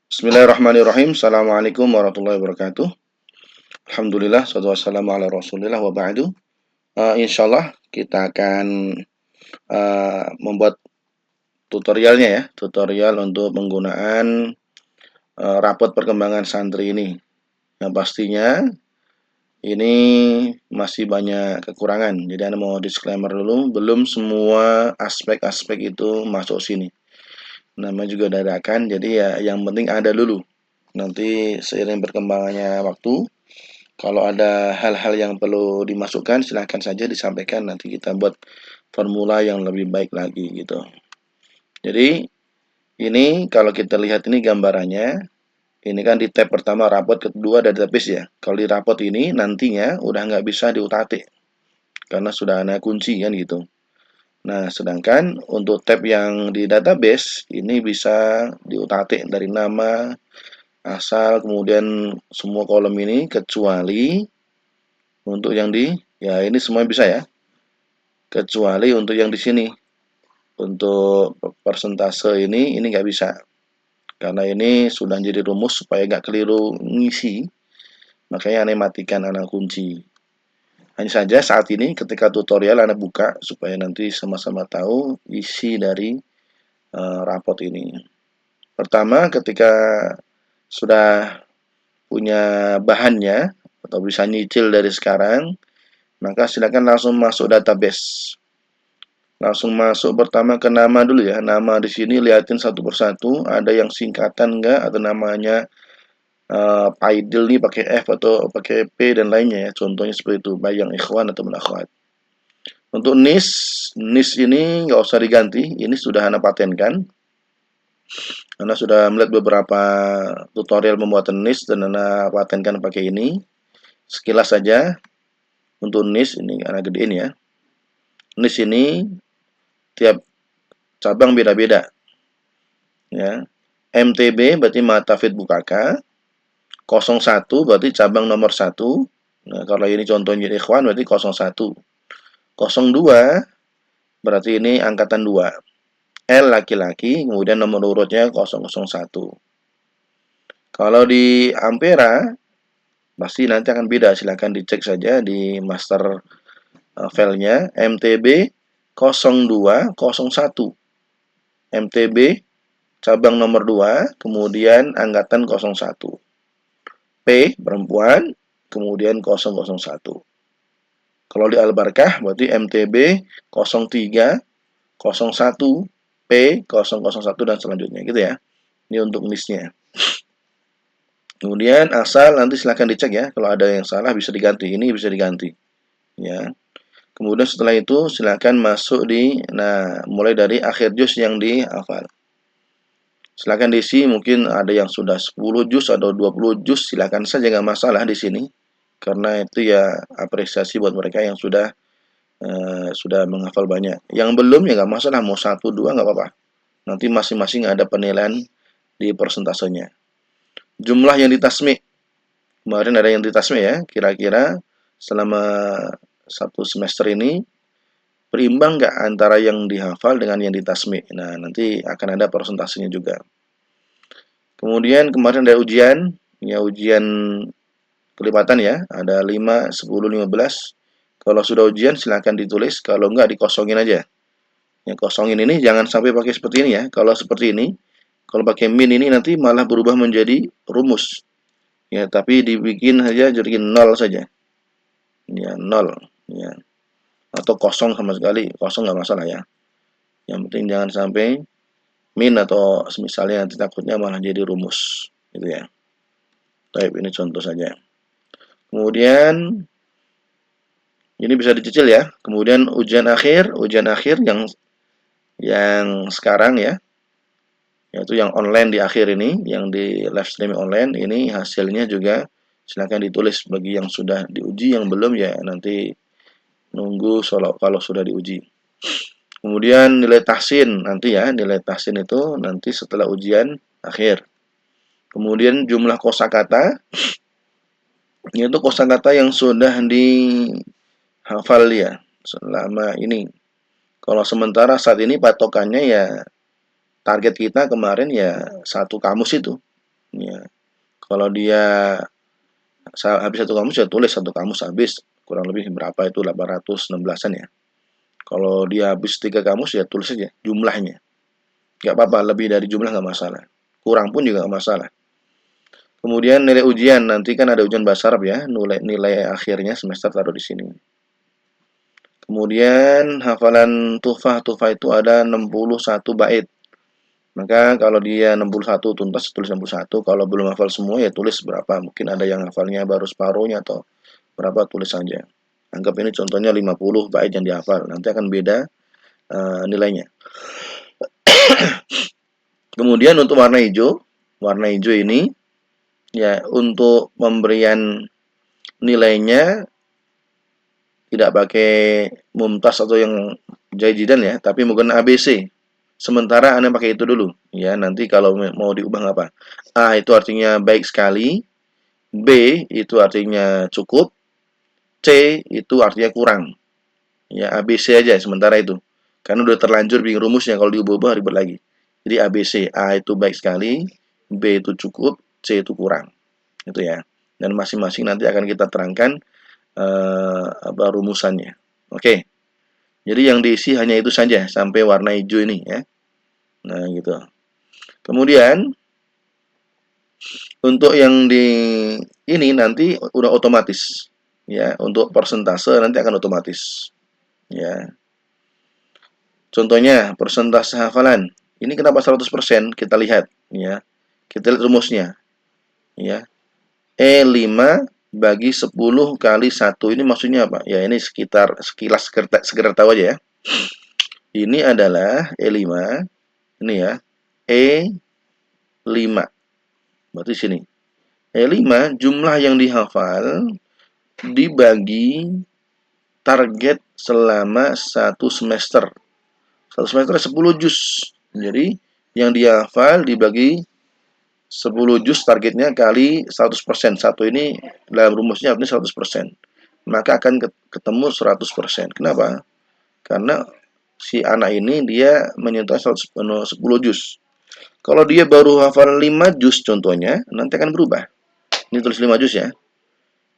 Bismillahirrahmanirrahim. Assalamualaikum warahmatullahi wabarakatuh. Alhamdulillah, salatu wassalamu ala rasulillah wa ba'du. Insyaallah kita akan membuat tutorialnya ya. Tutorial untuk penggunaan rapot perkembangan santri ini. Yang pastinya ini masih banyak kekurangan. Jadi Anda mau disclaimer dulu, belum semua aspek-aspek itu masuk sini. Namanya juga dadakan, jadi ya yang penting ada dulu. Nanti seiring berkembangannya waktu, kalau ada hal-hal yang perlu dimasukkan, silahkan saja disampaikan. Nanti kita buat formula yang lebih baik lagi gitu. Jadi ini kalau kita lihat ini gambarannya, ini kan di tab pertama rapot, kedua database ya. Kalau di rapot ini nantinya udah nggak bisa diutak-atik karena sudah ada kunci kan gitu. Nah, sedangkan untuk tab yang di database ini bisa diutak-atik dari nama, asal, kemudian semua kolom ini kecuali untuk yang di ya ini semua bisa ya. Kecuali untuk yang di sini. Untuk persentase ini nggak bisa. Karena ini sudah jadi rumus supaya nggak keliru ngisi. Makanya Anda matikan anak kunci. Hanya saja saat ini ketika tutorial Anda buka supaya nanti sama-sama tahu isi dari rapot ini. Pertama, ketika sudah punya bahannya atau bisa nyicil dari sekarang, maka silakan langsung masuk database. Langsung masuk pertama ke nama dulu ya. Nama di sini liatin satu persatu, ada yang singkatan enggak atau namanya Paidil nih pakai F atau pakai P dan lainnya ya. Contohnya seperti itu, baik yang ikhwan atau akhwat. Untuk NIS ini nggak usah diganti, ini sudah Anda patenkan. Anda sudah melihat beberapa tutorial pembuatan NIS dan Anda patenkan pakai ini. Sekilas saja untuk NIS ini Anda gedein ya. NIS ini tiap cabang beda-beda. Ya. MTB berarti Matafid Bukaka. 01 berarti cabang nomor 1. Nah, kalau ini contohnya ikhwan berarti 01. 02 berarti ini angkatan 2. L laki-laki, kemudian nomor urutnya 001. Kalau di Ampera pasti nanti akan beda, silahkan dicek saja di master filenya MTB 0201. MTB cabang nomor 2, kemudian angkatan 01. P perempuan, kemudian 001. Kalau di Al-Barkah berarti MTB 03, 01, P 001 dan selanjutnya gitu ya. Ini untuk listnya. Kemudian asal nanti silahkan dicek ya. Kalau ada yang salah bisa diganti. Ini bisa diganti. Ya. Kemudian setelah itu silahkan masuk di mulai dari akhir juz yang dihafal. Silahkan diisi, mungkin ada yang sudah 10 juz atau 20 juz, silahkan saja nggak masalah di sini. Karena itu ya apresiasi buat mereka yang sudah menghafal banyak. Yang belum ya nggak masalah, mau 1, 2 nggak apa-apa. Nanti masing-masing ada penilaian di persentasenya. Jumlah yang ditasmi, kemarin ada yang ditasmi ya, kira-kira selama satu semester ini berimbang nggak antara yang dihafal dengan yang ditasmi. Nah, nanti akan ada persentasenya juga. Kemudian kemarin ada ujian, ya ujian kelipatan ya, ada 5, 10, 15. Kalau sudah ujian silahkan ditulis, kalau enggak dikosongin aja. Yang kosongin ini jangan sampai pakai seperti ini ya. Kalau seperti ini, kalau pakai min ini nanti malah berubah menjadi rumus. Ya, tapi dibikin aja jadi 0 saja. Ya, 0. Ya. Atau kosong sama sekali, kosong nggak masalah ya. Yang penting jangan sampai min atau misalnya nanti takutnya malah jadi rumus. Gitu ya. Baik, ini contoh saja. Kemudian ini bisa dicicil ya. Kemudian ujian akhir yang sekarang ya, yaitu yang online di akhir ini, yang di live streaming online ini hasilnya juga silahkan ditulis bagi yang sudah diuji, yang belum ya nanti nunggu kalau sudah diuji. Kemudian nilai tahsin nanti ya, nilai tahsin itu nanti setelah ujian akhir. Kemudian jumlah kosakata, yaitu kosakata yang sudah dihafal ya selama ini. Kalau sementara saat ini patokannya ya target kita kemarin ya satu kamus itu. Ya. Kalau dia habis satu kamus ya tulis satu kamus habis, kurang lebih berapa itu 816-an ya. Kalau dia habis 3 kamus ya tulis aja jumlahnya. Nggak apa-apa, lebih dari jumlah nggak masalah. Kurang pun juga nggak masalah. Kemudian nilai ujian, nanti kan ada ujian bahasa Arab ya, nilai akhirnya semester taruh di sini. Kemudian hafalan tuhfah itu ada 61 bait. Maka kalau dia 61 tuntas tulis 61, kalau belum hafal semua ya tulis berapa. Mungkin ada yang hafalnya baru separuhnya atau berapa, tulis saja. Anggap ini contohnya 50 bait yang dihafal, nanti akan beda nilainya. Kemudian untuk warna hijau ini ya untuk pemberian nilainya tidak pakai mumtaz atau yang jajidan ya, tapi menggunakan ABC. Sementara Anda pakai itu dulu ya, nanti kalau mau diubah nggak apa. A itu artinya baik sekali, B itu artinya cukup, C itu artinya kurang. Ya, ABC aja sementara itu. Karena udah terlanjur bikin rumusnya, kalau diubah-ubah ribet lagi. Jadi ABC, A itu baik sekali, B itu cukup, C itu kurang. Itu ya. Dan masing-masing nanti akan kita terangkan rumusannya. Oke. Jadi yang diisi hanya itu saja sampai warna hijau ini ya. Nah, gitu. Kemudian untuk yang di ini nanti udah otomatis ya, untuk persentase nanti akan otomatis. Ya. Contohnya persentase hafalan. Ini kenapa 100%? Kita lihat ya. Kita lihat rumusnya. Ya. E5 bagi 10 kali 1 ini maksudnya apa? Ya ini sekilas sekedar tahu aja ya. Ini adalah E5. Ini ya. E5. Berarti sini. E5 jumlah yang dihafal dibagi target selama 1 semester. 1 semester 10 juz. Jadi yang dihafal dibagi 10 juz targetnya kali 100%. Satu ini dalam rumusnya artinya 100%. Maka akan ketemu 100%. Kenapa? Karena si anak ini dia menyentuh 10 juz. Kalau dia baru hafal 5 juz contohnya, nanti akan berubah. Ini tulis 5 juz ya.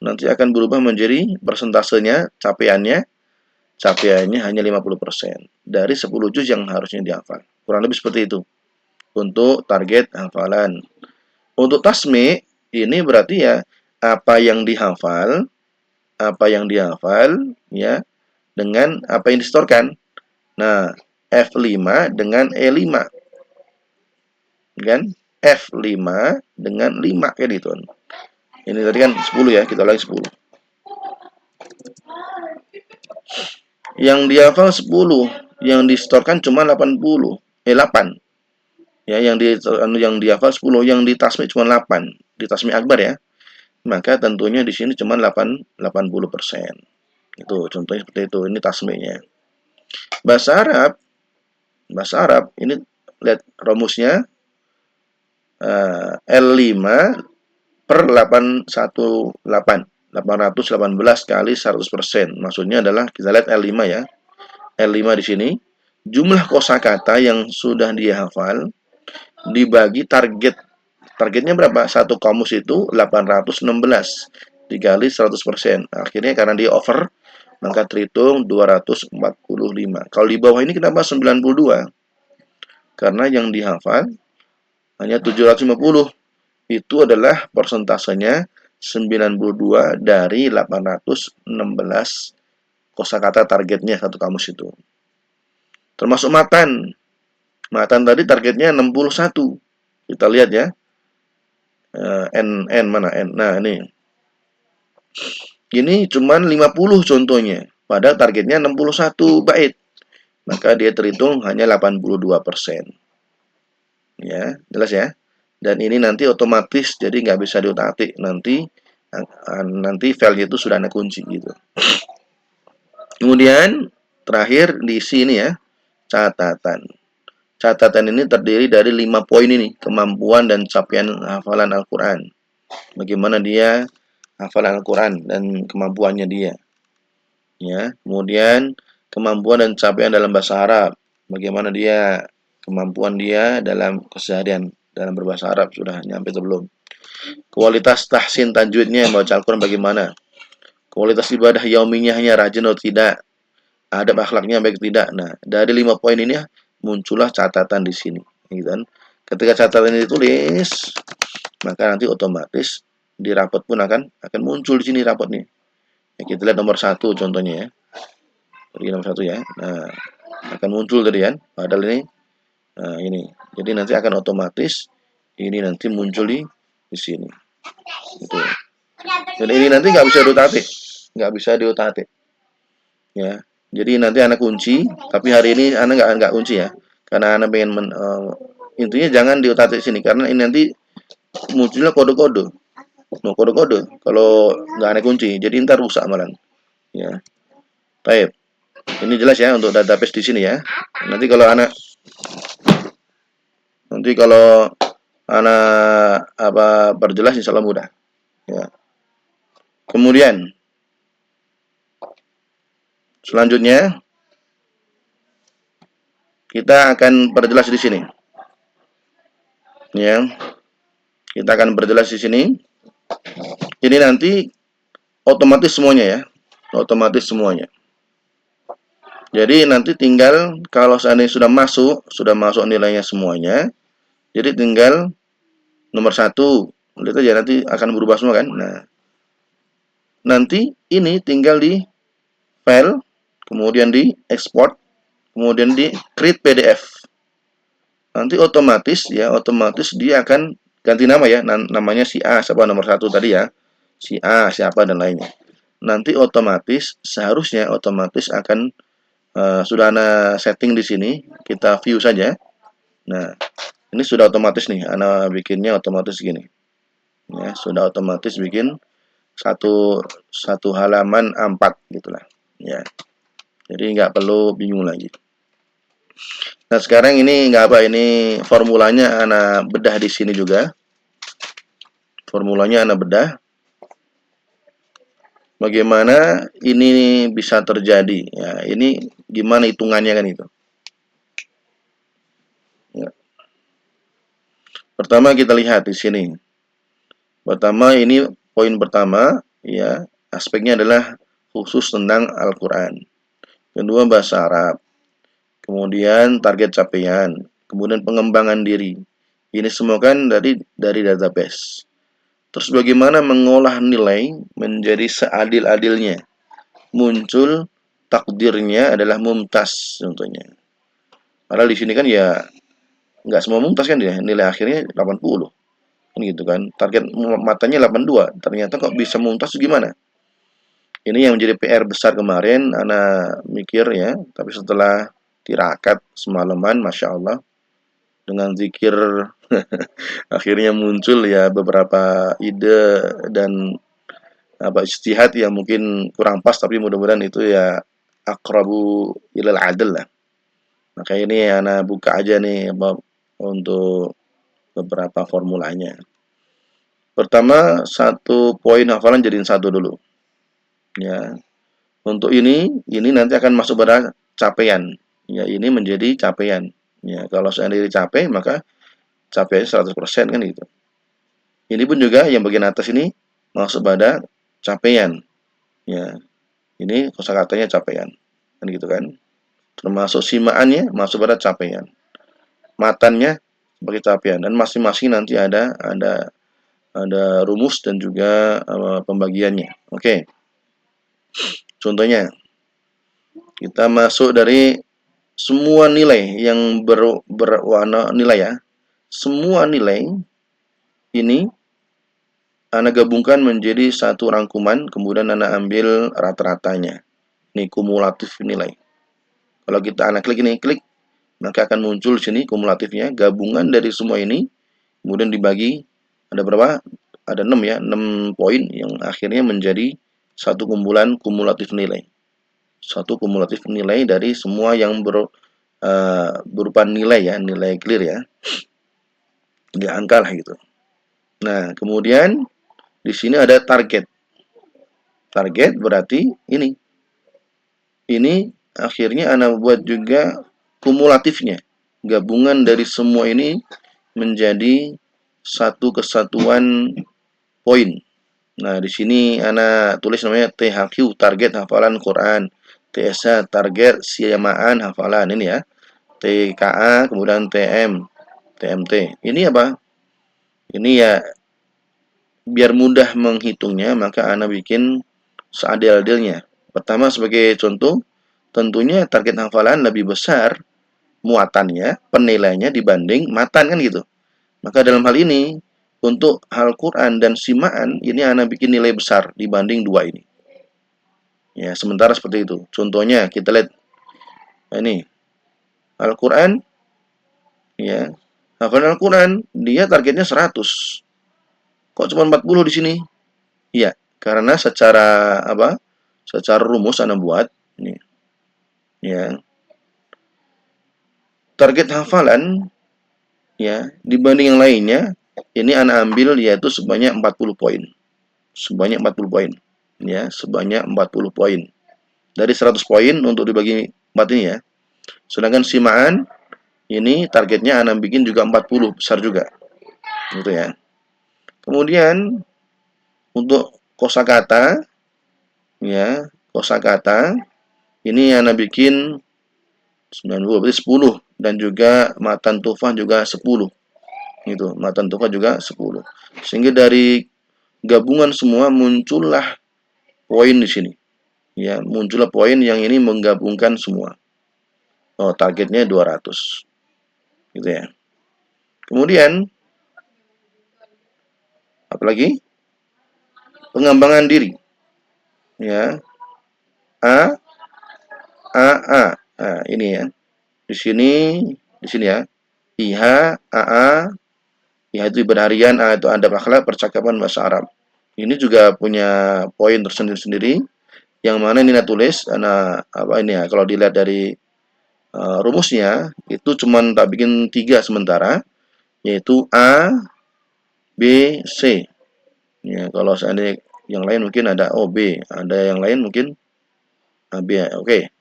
Nanti akan berubah menjadi persentasenya, capaiannya hanya 50% dari 10 juz yang harusnya dihafal. Kurang lebih seperti itu untuk target hafalan. Untuk tasmi ini berarti ya apa yang dihafal ya dengan apa yang distorkan. Nah, F5 dengan E5 kan? F5 dengan 5 kan itu. Ini tadi kan 10 ya, kita ulangi 10. Yang dihafal 10, yang distorkan cuma 80. 8. Ya, yang dihafal 10, yang ditasmi cuma 8. Di tasmi akbar ya. Maka tentunya di sini cuma 80%. Itu contohnya seperti itu. Ini tasminya. Bahasa Arab ini lihat rumusnya L5 per 818 kali 100%. Maksudnya adalah kita lihat L5 ya. L5 di sini jumlah kosakata yang sudah dia hafal dibagi targetnya berapa? Satu kamus itu 816 dikali 100%. Akhirnya karena dia over, maka terhitung 245. Kalau di bawah ini kenapa 92? Karena yang dihafal hanya 750. Itu adalah persentasenya 92 dari 816 kosakata targetnya satu kamus itu. Termasuk matan. Matan tadi targetnya 61. Kita lihat ya. N mana N? Nah, ini. Ini cuman 50 contohnya. Padahal targetnya 61 bait. Maka dia terhitung hanya 82%. Ya, jelas ya. Dan ini nanti otomatis, jadi nggak bisa diutak-atik. Nanti file itu sudah ada kunci gitu. Kemudian terakhir di sini ya, catatan. Catatan ini terdiri dari 5 poin ini, kemampuan dan capaian hafalan Al-Quran. Bagaimana dia hafalan Al-Quran dan kemampuannya dia. Ya, kemudian kemampuan dan capaian dalam bahasa Arab. Bagaimana dia kemampuan dia dalam keseharian, dalam berbahasa Arab sudah nyampe atau belum. Kualitas tahsin tajwidnya membaca Al-Quran bagaimana. Kualitas ibadah yaumiyahnya rajin atau tidak. Adab akhlaknya baik tidak. Nah, dari 5 poin ini muncullah catatan di sini. Gitu kan. Ketika catatan ini ditulis, maka nanti otomatis di rapot pun akan muncul di sini rapot nih. Ya, kita lihat nomor 1 contohnya ya. Jadi nomor 1 ya. Nah, akan muncul tadi kan. Padahal ini ini. Jadi nanti akan otomatis ini nanti muncul di sini. Gitu. Dan ini nanti nggak bisa diotak-atik. Nggak bisa diotak-atik. Ya. Jadi nanti anak kunci, tapi hari ini anak nggak kunci ya. Karena anak pengen intinya jangan diotak-atik sini karena ini nanti munculnya kode-kode. No kode-kode kalau nggak anak kunci. Jadi ntar rusak malah. Ya. Baik. Ini jelas ya untuk database di sini ya. Nanti kalau anak perjelas insya Allah mudah. Ya. Kemudian selanjutnya kita akan perjelas di sini. Ya. Kita akan perjelas di sini. Ini nanti otomatis semuanya ya. Otomatis semuanya. Jadi nanti tinggal kalau seandainya sudah masuk nilainya semuanya. Jadi tinggal nomor 1. Lihat aja nanti akan berubah semua kan. Nah, nanti ini tinggal di file, kemudian di export, kemudian di create PDF. Nanti otomatis dia akan ganti nama ya. Namanya si A, siapa nomor 1 tadi ya. Si A, siapa dan lainnya. Nanti seharusnya otomatis akan sudah ada setting di sini. Kita view saja. Nah, ini sudah otomatis nih. Ana bikinnya otomatis gini. Ya, sudah otomatis bikin satu halaman A4 gitulah. Ya. Jadi nggak perlu bingung lagi. Nah, sekarang ini ini formulanya ana bedah di sini juga. Formulanya ana bedah. Bagaimana ini bisa terjadi? Ya, ini gimana hitungannya kan itu? Ya. Pertama kita lihat di sini. Pertama ini poin pertama ya, aspeknya adalah khusus tentang Al-Qur'an. Kedua bahasa Arab. Kemudian target capaian, kemudian pengembangan diri. Ini semua kan dari database. Terus bagaimana mengolah nilai menjadi seadil-adilnya? Muncul takdirnya adalah mumtaz contohnya. Padahal di sini kan ya nggak semua mumtaz kan ya, nilai akhirnya 80. Kan gitu kan. Target matanya 82. Ternyata kok bisa mumtaz gimana? Ini yang menjadi PR besar kemarin, anak mikir ya, tapi setelah tirakat semalaman, Masya Allah, dengan zikir akhirnya muncul ya beberapa ide dan ijtihad yang mungkin kurang pas, tapi mudah-mudahan itu ya akrabu ilal adil lah. Maka ini anak buka aja nih untuk beberapa formulanya. Pertama, satu poin hafalan jadiin 1 dulu. Ya. Untuk ini nanti akan masuk pada capaian. Ya, ini menjadi capaian. Ya, kalau seandainya dicapai maka capaiannya 100% kan gitu. Ini pun juga yang bagian atas ini masuk pada capaian. Ya. Ini kosakatanya capaian. Kan gitu kan. Termasuk simaannya masuk pada capaian. Matannya sebagai capaian dan masing-masing nanti ada rumus dan juga pembagiannya. Oke. Contohnya kita masuk dari semua nilai yang berwarna nilai ya. Semua nilai ini Anda gabungkan menjadi satu rangkuman, kemudian Anda ambil rata-ratanya. Ini kumulatif nilai. Kalau kita Anda klik ini, maka akan muncul di sini kumulatifnya, gabungan dari semua ini, kemudian dibagi, ada berapa? Ada 6 ya, 6 poin yang akhirnya menjadi satu kumpulan kumulatif nilai. Satu kumulatif nilai dari semua yang berupa nilai ya, nilai clear ya. Dia angka lah gitu. Nah, kemudian di sini ada target. Target berarti ini. Ini akhirnya Anda buat juga kumulatifnya. Gabungan dari semua ini menjadi satu kesatuan poin. Nah, di sini ana tulis namanya THQ, target hafalan Quran. TSH, target siamaan hafalan. Ini ya. TKA, kemudian TMT. Ini apa? Ini ya biar mudah menghitungnya, maka ana bikin seadil-adilnya. Pertama sebagai contoh, tentunya target hafalan lebih besar muatannya, penilaiannya dibanding matan kan gitu. Maka dalam hal ini, untuk Al-Quran dan simaan, ini ana bikin nilai besar dibanding dua ini. Ya, sementara seperti itu. Contohnya, kita lihat ini Al-Quran, ya, hafalan Al-Quran, dia targetnya 100. Kok cuma 40 di sini? Iya, karena secara apa? Secara rumus ana buat ini, ya. Target hafalan ya dibanding yang lainnya ini ana ambil yaitu sebanyak 40 poin. Sebanyak 40 poin. Ya, sebanyak 40 poin. Dari 100 poin untuk dibagi 4 ini ya. Sedangkan simaan ini targetnya ana bikin juga 40, besar juga. Gitu ya. Kemudian untuk kosakata ya, kosakata ini ana bikin 90 berarti 10 dan juga matan tufah juga 10. Gitu, matan tufah juga 10. Sehingga dari gabungan semua muncullah poin di sini. Ya, muncullah poin yang ini menggabungkan semua. Oh, targetnya 200. Gitu ya. Kemudian apalagi? Pengembangan diri. Ya. A A. Nah, ini ya. Di sini ya. IH, AA, IH itu ibadah harian, A itu adab akhlak, percakapan bahasa Arab. Ini juga punya poin tersendiri-sendiri yang mana ini tulis, nah apa ini ya, kalau dilihat dari rumusnya itu cuman tak bikin 3 sementara, yaitu A, B, C. Ya, kalau seandainya yang lain mungkin ada O, B, ada yang lain mungkin A, B. Oke.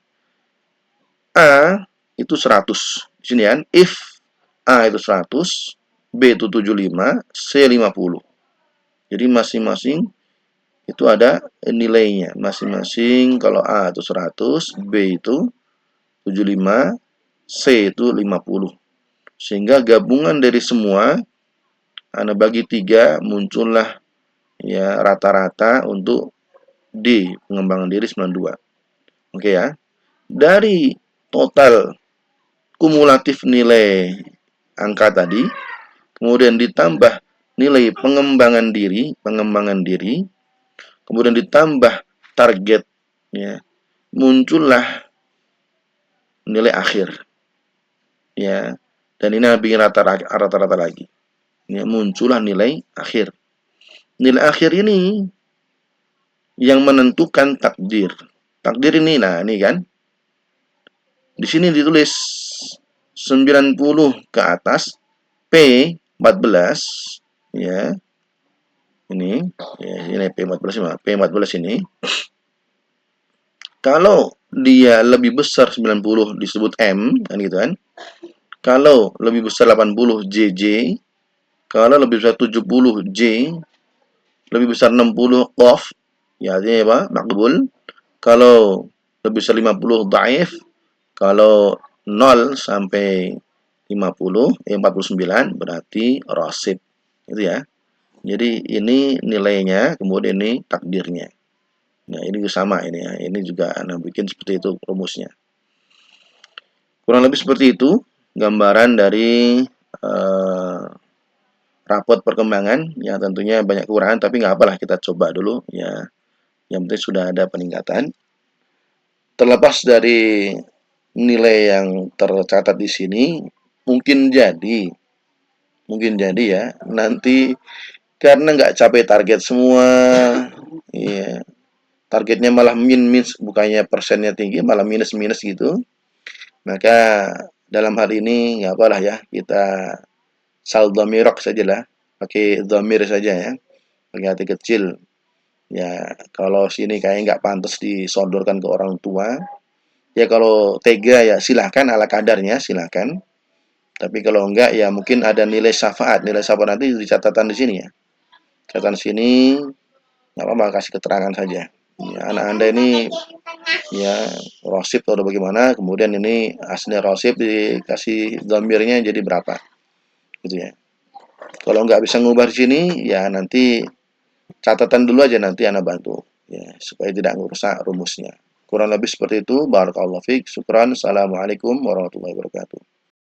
A itu 100. Di sini kan, if A itu 100, B itu 75, C 50. Jadi masing-masing itu ada nilainya. Masing-masing kalau A itu 100, B itu 75, C itu 50. Sehingga gabungan dari semua ana bagi 3 muncullah ya rata-rata untuk D pengembangan diri 92. Oke ya. Dari total kumulatif nilai angka tadi kemudian ditambah nilai pengembangan diri, kemudian ditambah target ya, muncullah nilai akhir ya. Dan ini bikin rata-rata lagi. Ya, muncullah nilai akhir. Nilai akhir ini yang menentukan takdir. Takdir ini, nah ini kan. Di sini ditulis 90 ke atas, P 14, ya. Ini, ya, ini P14 P14 ini. Kalau dia lebih besar 90 disebut M, kan gitu kan. Kalau lebih besar 80 JJ, kalau lebih besar 70 J, lebih besar 60 Qaf, ya artinya apa? Makbul. Kalau lebih besar 50 Daif, kalau 0 sampai 49 berarti Rasib. Itu ya. Jadi ini nilainya, kemudian ini takdirnya. Nah, ini sama ini ya. Ini juga Anda bikin seperti itu rumusnya. Kurang lebih seperti itu gambaran dari rapot perkembangan yang tentunya banyak kekurangan tapi nggak apalah kita coba dulu ya. Yang penting sudah ada peningkatan. Terlepas dari nilai yang tercatat di sini, mungkin jadi ya nanti karena nggak capai target semua, ya targetnya malah minus, bukannya persennya tinggi malah minus gitu. Maka dalam hal ini nggak apalah ya, kita sal dhamirok saja lah, pakai dhamir saja ya, pakai hati kecil. Ya kalau sini kayak nggak pantas disodorkan ke orang tua, ya kalau tega ya silahkan ala kadarnya silahkan. Tapi kalau enggak ya mungkin ada nilai syafaat. Nilai syafaat nanti di catatan di sini ya. Catatan sini nggak apa-apa kasih keterangan saja. Ya, anak Anda ini ya rosib atau bagaimana, kemudian ini asli rosib dikasih gambirnya jadi berapa gitu ya. Kalau nggak bisa ngubah di sini ya nanti catatan dulu aja nanti Anda bantu ya supaya tidak merusak rumusnya. Kurang lebih seperti itu. Barakallahu fiik. Syukran. Assalamualaikum warahmatullahi wabarakatuh.